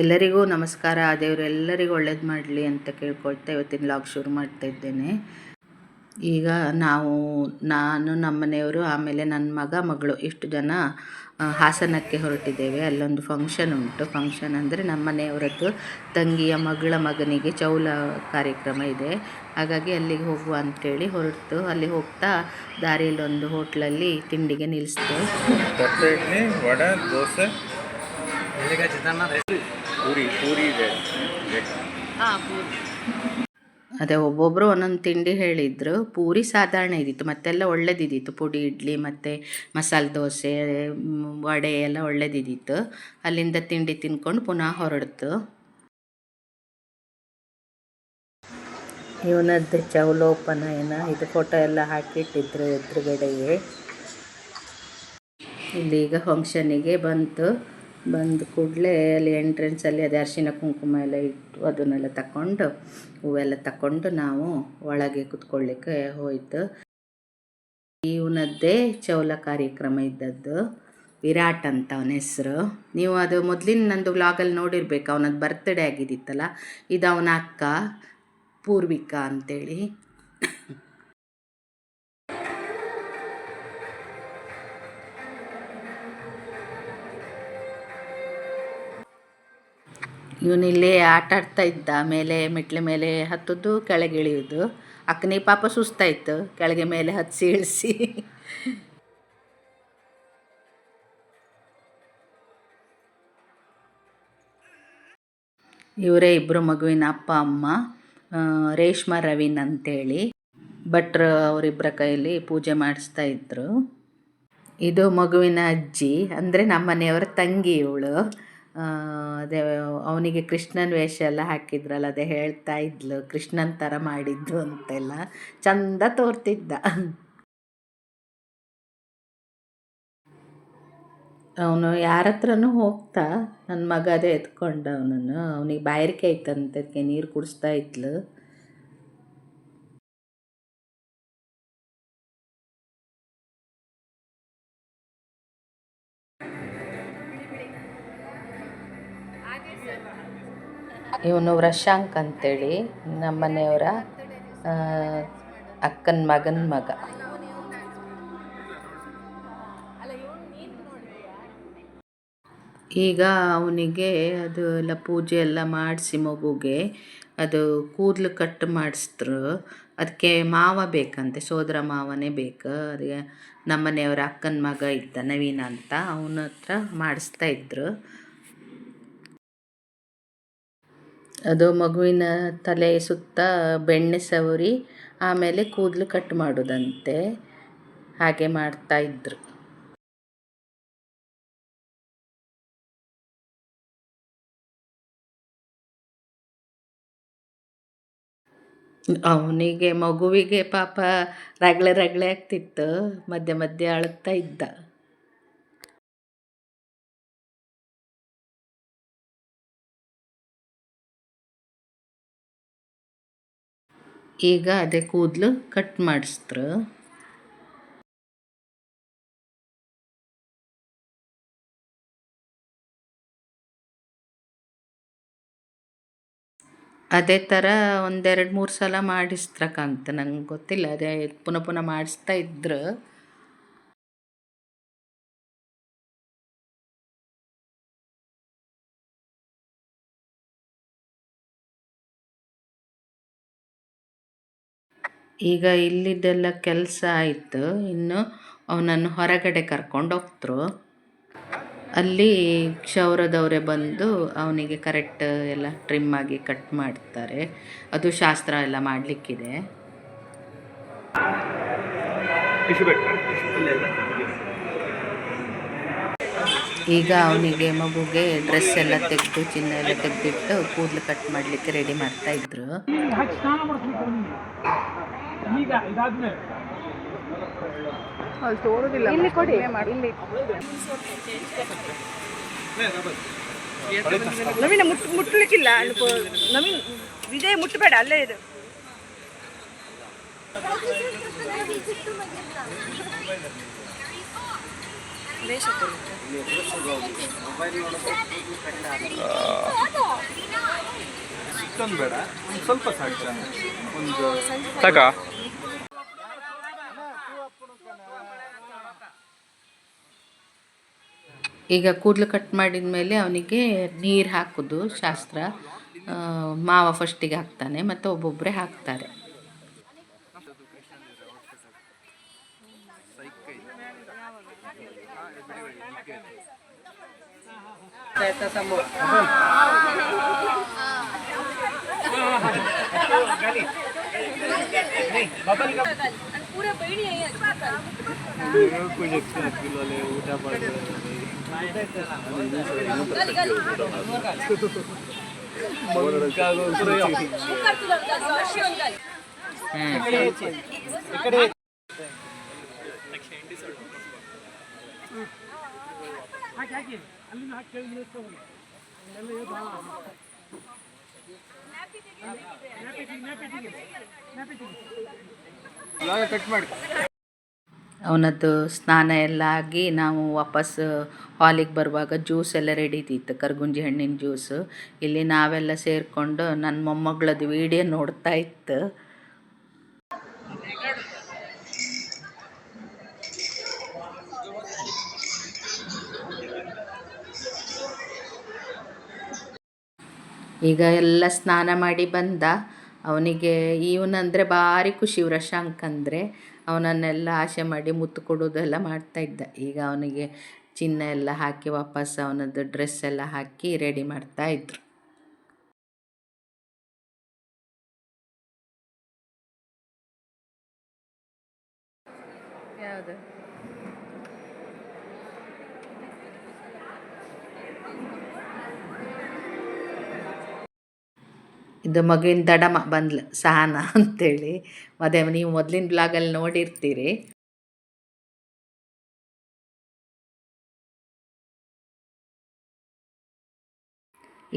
ಎಲ್ಲರಿಗೂ ನಮಸ್ಕಾರ. ದೇವರು ಎಲ್ಲರಿಗೂ ಒಳ್ಳೇದು ಮಾಡಲಿ ಅಂತ ಕೇಳ್ಕೊಳ್ತಾ ಇವತ್ತಿನ ಲಾಗ್ ಶುರು ಮಾಡ್ತಾ ಇದ್ದೇನೆ. ಈಗ ನಾನು ನಮ್ಮ ಮನೆಯವರು ಆಮೇಲೆ ನನ್ನ ಮಗಳು ಇಷ್ಟು ಜನ ಹಾಸನಕ್ಕೆ ಹೊರಟಿದ್ದೇವೆ. ಅಲ್ಲೊಂದು ಫಂಕ್ಷನ್ ಉಂಟು. ಫಂಕ್ಷನ್ ಅಂದರೆ ನಮ್ಮ ಮನೆಯವರದ್ದು ತಂಗಿಯ ಮಗಳ ಮಗನಿಗೆ ಚೌಲ ಕಾರ್ಯಕ್ರಮ ಇದೆ. ಹಾಗಾಗಿ ಅಲ್ಲಿಗೆ ಹೋಗುವ ಅಂಥೇಳಿ ಹೊರಟು ಅಲ್ಲಿ ಹೋಗ್ತಾ ದಾರಿಯಲ್ಲಿ ಒಂದು ಹೋಟ್ಲಲ್ಲಿ ತಿಂಡಿಗೆ ನಿಲ್ಲಿಸ್ತು. ವಡೆ, ದೋಸೆ, ಪೂರಿ ಇದೆ. ಅದೇ ಒಬ್ಬೊಬ್ಬರು ಒಂದೊಂದು ತಿಂಡಿ ಹೇಳಿದರು. ಪೂರಿ ಸಾಧಾರಣ ಇದ್ದಿತ್ತು, ಮತ್ತೆಲ್ಲ ಒಳ್ಳೇದಿದ್ದಿತ್ತು. ಪುಡಿ ಇಡ್ಲಿ ಮತ್ತು ಮಸಾಲೆ ದೋಸೆ, ವಡೆ ಎಲ್ಲ ಒಳ್ಳೇದಿದ್ದಿತ್ತು. ಅಲ್ಲಿಂದ ತಿಂಡಿ ತಿನ್ಕೊಂಡು ಪುನಃ ಹೊರಡ್ತು. ಇವನದ್ದು ಚೌಲೋಪನಯನ ಇದು ಫೋಟೋ ಎಲ್ಲ ಹಾಕಿಟ್ಟಿದ್ರು ಎದುರುಗಡೆಗೆ. ಇಲ್ಲಿ ಈಗ ಫಂಕ್ಷನಿಗೆ ಬಂದು ಕೂಡಲೇ ಅಲ್ಲಿ ಎಂಟ್ರೆನ್ಸಲ್ಲಿ ಅದೇ ಅರಿಶಿನ ಕುಂಕುಮ ಎಲ್ಲ ಇಟ್ಟು ಅದನ್ನೆಲ್ಲ ತಗೊಂಡು ಹೂವೆಲ್ಲ ತಗೊಂಡು ನಾವು ಒಳಗೆ ಕೂತ್ಕೊಳ್ಳಿಕ್ಕೆ ಹೋಯಿತು. ಇವನದ್ದೇ ಚೌಲ ಕಾರ್ಯಕ್ರಮ ಇದ್ದದ್ದು. ವಿರಾಟ್ ಅಂತ ಅವನ ಹೆಸರು. ನೀವು ಅದು ಮೊದಲಿನ ನಂದು ವ್ಲಾಗಲ್ಲಿ ನೋಡಿರ್ಬೇಕು. ಅವನದ್ದು ಬರ್ತ್ಡೇ ಆಗಿದ್ದಿತ್ತಲ್ಲ. ಇದು ಅವನ ಅಕ್ಕ ಪೂರ್ವಿಕಾ ಅಂತೇಳಿ. ಇವನಿಲ್ಲಿ ಆಟ ಆಡ್ತಾ ಇದ್ದ. ಮೇಲೆ ಮೆಟ್ಲ ಮೇಲೆ ಹತ್ತೋದು, ಕೆಳಗೆ ಇಳಿಯೋದು. ಅಕ್ಕನೇ ಪಾಪ ಸುಸ್ತಾಯಿತು, ಕೆಳಗೆ ಮೇಲೆ ಹತ್ಸಿ ಇಳಿಸಿ. ಇವರೇ ಇಬ್ಬರು ಮಗುವಿನ ಅಪ್ಪ ಅಮ್ಮ, ರೇಷ್ಮಾ ರವೀನ್ ಅಂತೇಳಿ. ಭಟ್ರು ಅವರಿಬ್ಬರ ಕೈಯಲ್ಲಿ ಪೂಜೆ ಮಾಡಿಸ್ತಾ ಇದ್ರು. ಇದು ಮಗುವಿನ ಅಜ್ಜಿ, ಅಂದರೆ ನಮ್ಮ ಮನೆಯವರ ತಂಗಿ ಇವಳು. ಅದೇ ಅವನಿಗೆ ಕೃಷ್ಣನ ವೇಷ ಎಲ್ಲ ಹಾಕಿದ್ರಲ್ಲ, ಅದೇ ಹೇಳ್ತಾ ಇದ್ಲು ಕೃಷ್ಣನ ಥರ ಮಾಡಿದ್ದು ಅಂತೆಲ್ಲ. ಚಂದ ತೋರ್ತಿದ್ದ. ಅವನು ಯಾರ ಹತ್ರನೂ ಹೋಗ್ತಾ ನನ್ನ ಮಗ ಅದೇ ಎತ್ಕೊಂಡ ಅವನನ್ನು. ಅವನಿಗೆ ಬಾಯಾರಿಕೆ ಆಯ್ತಂತೆ, ಅದಕ್ಕೆ ನೀರು ಕುಡಿಸ್ತಾ ಇದ್ಲು. ಇವನು ವೃಷಾಂಕ್ ಅಂತೇಳಿ ನಮ್ಮ ಮನೆಯವರ ಅಕ್ಕನ ಮಗನ ಮಗ. ಈಗ ಅವನಿಗೆ ಅದು ಎಲ್ಲ ಪೂಜೆ ಎಲ್ಲ ಮಾಡಿಸಿ ಮಗುಗೆ ಅದು ಕೂದಲು ಕಟ್ ಮಾಡಿಸಿದ್ರು. ಅದಕ್ಕೆ ಮಾವ ಬೇಕಂತೆ, ಸೋದರ ಮಾವನೇ ಬೇಕು. ಅದಕ್ಕೆ ನಮ್ಮ ಮನೆಯವರ ಅಕ್ಕನ ಮಗ ಇದ್ದ ನವೀನ ಅಂತ, ಅವನ ಹತ್ರ ಮಾಡಿಸ್ತಾ ಇದ್ರು. ಅದು ಮಗುವಿನ ತಲೆ ಸುತ್ತ ಬೆಣ್ಣೆ ಸವರಿ ಆಮೇಲೆ ಕೂದಲು ಕಟ್ ಮಾಡೋದಂತೆ. ಹಾಗೆ ಮಾಡ್ತಾ ಇದ್ರು. ಅವನಿಗೆ ಮಗುವಿಗೆ ಪಾಪ ರಗಳೆ ಆಗ್ತಿತ್ತು, ಮಧ್ಯೆ ಮಧ್ಯೆ ಅಳುತ್ತಾ ಇದ್ದ. ಈಗ ಅದೇ ಕೂದಲು ಕಟ್ ಮಾಡಿಸಿದ್ರು. ಅದೇ ಥರ 1-2-3 ಸಲ ಮಾಡಿಸ್ತ್ರಕ್ಕಂತ, ನಂಗೆ ಗೊತ್ತಿಲ್ಲ. ಅದೇ ಪುನಃ ಮಾಡಿಸ್ತಾ ಇದ್ರು. ಈಗ ಇಲ್ಲಿದ್ದೆಲ್ಲ ಕೆಲಸ ಆಯಿತು. ಇನ್ನು ಅವನನ್ನು ಹೊರಗಡೆ ಕರ್ಕೊಂಡು ಹೋಗ್ತರು. ಅಲ್ಲಿ ಕ್ಷೌರದವರೇ ಬಂದು ಅವನಿಗೆ ಕರೆಕ್ಟ್ ಎಲ್ಲ ಟ್ರಿಮ್ ಆಗಿ ಕಟ್ ಮಾಡ್ತಾರೆ. ಅದು ಶಾಸ್ತ್ರ ಎಲ್ಲ ಮಾಡಲಿಕ್ಕಿದೆ. ಈಗ ಅವನಿಗೆ ಮಗುಗೆ ಡ್ರೆಸ್ ಎಲ್ಲ ತೆಗೆದು ಚಿನ್ನ ಎಲ್ಲ ತೆಗೆದಿಟ್ಟು ಕೂದಲು ಕಟ್ ಮಾಡಲಿಕ್ಕೆ ರೆಡಿ ಮಾಡ್ತಾ ಇದ್ರು. ಇಲ್ಲಿ ಕೊಡಿ. ನವೀನ ಮುಟ್ಟಲಿಕ್ಕಿಲ್ಲ. ನವೀನ್ ಇದೇ ಮುಟ್ಟಬೇಡ, ಅಲ್ಲೇ ಇದು. ವೇಷ ಇಷ್ಟೊಂದು ಬೇಡ, ಒಂದು ಸ್ವಲ್ಪ ಸಾಕು ಚೆನ್ನಾಗಿ. ಒಂದು ಸಾಕ ಈಗ ಕೂದಲು ಕಟ್ ಮಾಡಿದ ಮೇಲೆ ಅವನಿಗೆ ನೀರು ಹಾಕೋದು ಶಾಸ್ತ್ರ. ಮಾವ ಫಸ್ಟಿಗೆ ಹಾಕ್ತಾನೆ ಮತ್ತು ಒಬ್ಬೊಬ್ಬರೇ ಹಾಕ್ತಾರೆ. ಕಟ್ ಮಾಡಿ. ಅವನದ್ದು ಸ್ನಾನ ಎಲ್ಲ ಆಗಿ ನಾವು ವಾಪಸ್ ಹಾಲಿಗೆ ಬರುವಾಗ ಜ್ಯೂಸ್ ಎಲ್ಲ ರೆಡಿ ಇದ್ದಿತ್ತು, ಕರ್ಗುಂಜಿ ಹಣ್ಣಿನ ಜ್ಯೂಸು. ಇಲ್ಲಿ ನಾವೆಲ್ಲ ಸೇರಿಕೊಂಡು ನನ್ನ ಮೊಮ್ಮಗಳದ್ದು ವಿಡಿಯೋ ನೋಡ್ತಾ ಇತ್ತು. ಈಗ ಎಲ್ಲ ಸ್ನಾನ ಮಾಡಿ ಬಂದ. ಅವನಿಗೆ ಇವನಂದರೆ ಭಾರಿ ಖುಷಿ, ಶಶಾಂಕ್ ಅಂದರೆ. ಅವನನ್ನೆಲ್ಲ ಆಸೆ ಮಾಡಿ ಮುತ್ತು ಕೊಡೋದೆಲ್ಲ ಮಾಡ್ತಾಯಿದ್ದ. ಈಗ ಅವನಿಗೆ ಚಿನ್ನ ಎಲ್ಲ ಹಾಕಿ ವಾಪಸ್ ಅವನದ್ದು ಡ್ರೆಸ್ ಎಲ್ಲ ಹಾಕಿ ರೆಡಿ ಮಾಡ್ತಾಯಿದ್ರು. ಯಾವುದು ಇದು ಮಗುವಿನ ದಡಮ ಬಂದ್ಲು ಸಹನ ಅಂತೇಳಿ. ಅದೇ ನೀವು ಮೊದಲಿನ ಬ್ಲಾಗಲ್ಲಿ ನೋಡಿರ್ತೀರಿ.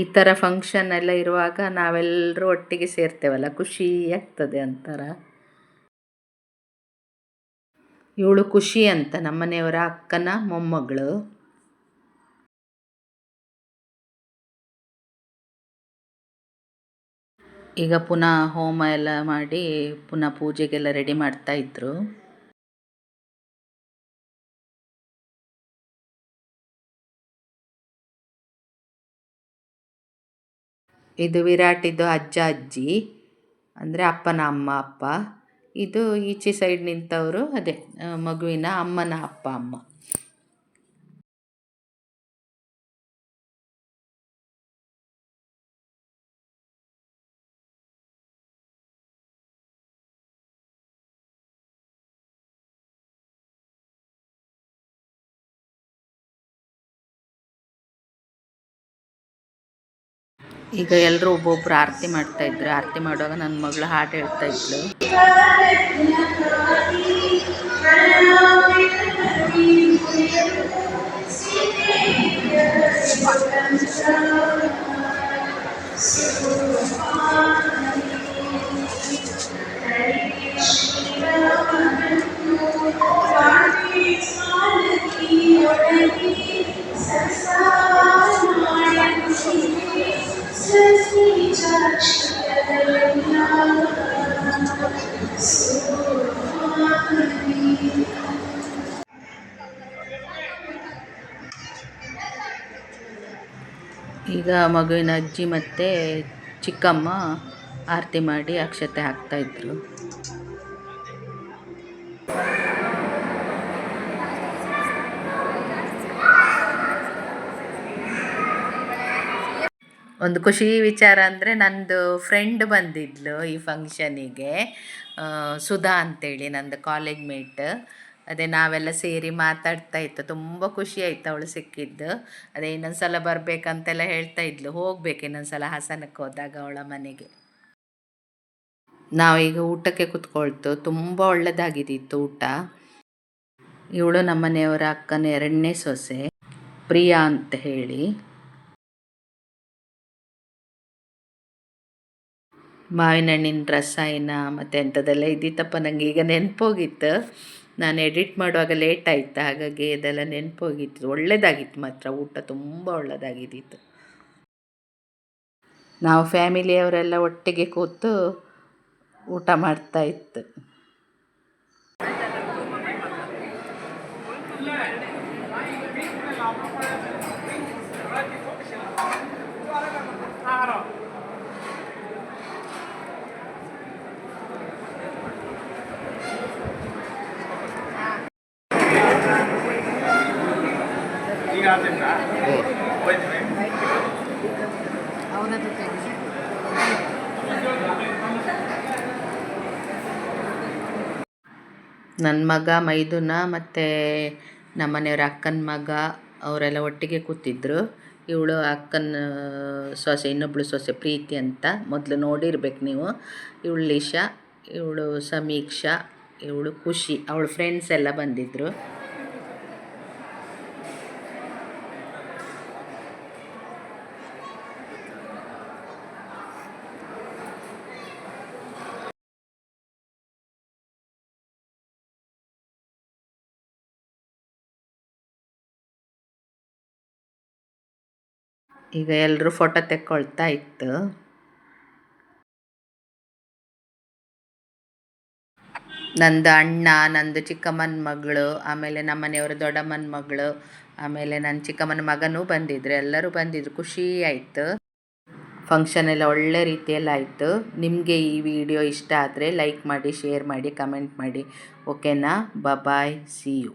ಈ ಥರ ಫಂಕ್ಷನ್ ಎಲ್ಲ ಇರುವಾಗ ನಾವೆಲ್ಲರೂ ಒಟ್ಟಿಗೆ ಸೇರ್ತೇವಲ್ಲ, ಖುಷಿ ಆಗ್ತದೆ ಒಂಥರ. ಇವಳು ಖುಷಿ ಅಂತ ನಮ್ಮನೆಯವರ ಅಕ್ಕನ ಮೊಮ್ಮಗಳು. ಈಗ ಪುನಃ ಹೋಮ ಎಲ್ಲ ಮಾಡಿ ಪುನಃ ಪೂಜೆಗೆಲ್ಲ ರೆಡಿ ಮಾಡ್ತಾಯಿದ್ರು. ಇದು ವಿರಾಟಿದ್ದು ಅಜ್ಜ ಅಜ್ಜಿ, ಅಂದರೆ ಅಪ್ಪನ ಅಮ್ಮ ಅಪ್ಪ. ಇದು ಈಚೆ ಸೈಡ್ ನಿಂತವರು ಅದೇ ಮಗುವಿನ ಅಮ್ಮನ ಅಪ್ಪ ಅಮ್ಮ. ಈಗ ಎಲ್ಲರೂ ಒಬ್ಬೊಬ್ರು ಆರತಿ ಮಾಡ್ತಾಯಿದ್ರು. ಆರತಿ ಮಾಡುವಾಗ ನನ್ನ ಮಗಳು ಹಾಡು ಹೇಳ್ತಾ ಇದ್ಲು. ಈಗ ಮಗುವಿನ ಅಜ್ಜಿ ಮತ್ತು ಚಿಕ್ಕಮ್ಮ ಆರತಿ ಮಾಡಿ ಅಕ್ಷತೆ ಹಾಕ್ತಾಯಿದ್ರು. ಒಂದು ಖುಷಿ ವಿಚಾರ ಅಂದರೆ ನಂದು ಫ್ರೆಂಡ್ ಬಂದಿದ್ಲು ಈ ಫಂಕ್ಷನಿಗೆ, ಸುಧಾ ಅಂತೇಳಿ, ನಂದು ಕಾಲೇಜ್ ಮೇಟ್. ಅದೇ ನಾವೆಲ್ಲ ಸೇರಿ ಮಾತಾಡ್ತಾ ಇತ್ತು. ತುಂಬ ಖುಷಿ ಆಯಿತು ಅವಳು ಸಿಕ್ಕಿದ್ದು. ಅದೇ ಇನ್ನೊಂದು ಸಲ ಬರಬೇಕಂತೆಲ್ಲ ಹೇಳ್ತಾ ಇದ್ಲು. ಹೋಗ್ಬೇಕು ಇನ್ನೊಂದು ಸಲ ಹಾಸನಕ್ಕೆ ಹೋದಾಗ ಅವಳ ಮನೆಗೆ. ನಾವೀಗ ಊಟಕ್ಕೆ ಕೂತ್ಕೊಳ್ತು. ತುಂಬ ಒಳ್ಳೆಯದಾಗಿದ್ದಿತ್ತು ಊಟ. ಇವಳು ನಮ್ಮನೆಯವರ ಅಕ್ಕನ ಎರಡನೇ ಸೊಸೆ, ಪ್ರಿಯಾ ಅಂತ ಹೇಳಿ. ಮಾವಿನ ಹಣ್ಣಿನ ರಸಾಯನ ಮತ್ತು ಎಂಥದ್ದೆಲ್ಲ ಇದ್ದಿತ್ತಪ್ಪ. ನನಗೆ ಈಗ ನೆನಪೋಗಿತ್ತು. ನಾನು ಎಡಿಟ್ ಮಾಡುವಾಗ ಲೇಟ್ ಆಯಿತು, ಹಾಗಾಗಿ ಇದೆಲ್ಲ ನೆನಪೋಗಿತ್ತು. ಒಳ್ಳೆಯದಾಗಿತ್ತು ಮಾತ್ರ ಊಟ, ತುಂಬ ಒಳ್ಳೆಯದಾಗಿದ್ದಿತ್ತು. ನಾವು ಫ್ಯಾಮಿಲಿಯವರೆಲ್ಲ ಒಟ್ಟಿಗೆ ಕೂತು ಊಟ ಮಾಡ್ತಾ ಇತ್ತು. ಈಗ ಆದ್ರಿಂದ ನನ್ನ ಮಗ ಮೈದುನ ಮತ್ತು ನಮ್ಮನೆಯವ್ರ ಅಕ್ಕನ ಮಗ ಅವರೆಲ್ಲ ಒಟ್ಟಿಗೆ ಕೂತಿದ್ರು. ಇವಳು ಅಕ್ಕನ ಸೊಸೆ, ಇನ್ನೊಬ್ಳು ಸೊಸೆ ಪ್ರೀತಿ ಅಂತ, ಮೊದಲು ನೋಡಿರ್ಬೇಕು ನೀವು. ಇವಳು ಲಿಶಾ, ಇವಳು ಸಮೀಕ್ಷಾ, ಇವಳು ಖುಷಿ, ಅವಳು ಫ್ರೆಂಡ್ಸ್ ಎಲ್ಲ ಬಂದಿದ್ದರು. ಈಗ ಎಲ್ಲರೂ ಫೋಟೋ ತೆಕ್ಕೊಳ್ತಾ ಇತ್ತು. ನಂದು ಅಣ್ಣ, ನಂದು ಚಿಕ್ಕಮ್ಮನ ಮಗಳು, ಆಮೇಲೆ ನಮ್ಮನೆಯವರು ದೊಡ್ಡಮ್ಮನ ಮಗಳು, ಆಮೇಲೆ ನನ್ನ ಚಿಕ್ಕಮ್ಮನ ಮಗನೂ ಬಂದಿದ್ರು. ಎಲ್ಲರೂ ಬಂದಿದ್ರು, ಖುಷಿ ಆಯಿತು. ಫಂಕ್ಷನ್ ಎಲ್ಲ ಒಳ್ಳೆ ರೀತಿಯಲ್ಲಿ ಆಯಿತು. ನಿಮಗೆ ಈ ವಿಡಿಯೋ ಇಷ್ಟ ಆದರೆ ಲೈಕ್ ಮಾಡಿ, ಶೇರ್ ಮಾಡಿ, ಕಮೆಂಟ್ ಮಾಡಿ. ಓಕೆನಾ? ಬಾಯ್, ಸಿ ಯು.